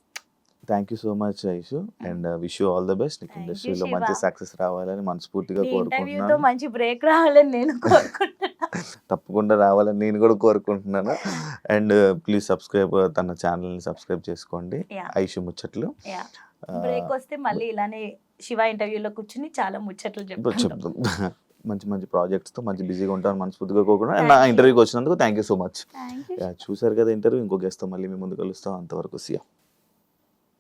Thank you so much Aishu and wish you all the best. నీకు Thank you, ఇండస్ట్రీలో Shiva. మంచి సక్సెస్ రావాలని మనస్ఫూర్తిగా ఈ ఇంటర్వ్యూతో కోరుకుంటున్నాను. మంచి బ్రేక్ రావాలని నేను కోరుకుంటున్నా. తప్పకుండా రావాలని నేను కూడా కోరుకుంటున్నాను. అండ్ ప్లీజ్ సబ్స్క్రైబ్, తన ఛానల్ని సబ్స్క్రైబ్ చేసుకోండి, Yeah. ఐషు ముచ్చట్లు. యా, బ్రేక్ వస్తే మళ్ళీ ఇలానే శివ ఇంటర్వ్యూలో కూర్చుని చాలా ముచ్చట్లు చెప్తాను. చెప్తాం. మంచి మంచి ప్రాజెక్ట్స్తో మంచి బిజీగా ఉంటాను మనస్ఫూర్తిగా కోరుకుంటున్నాను. అండ్ నా ఇంటర్వ్యూకి వచ్చినందుకు thank you so much. Thank you. చూసారు కదా ఇంటర్వ్యూ, ఇంకో గెస్ట్తో మళ్ళీ మీ ముందు కలుస్తాం. అంతవరకు సియా.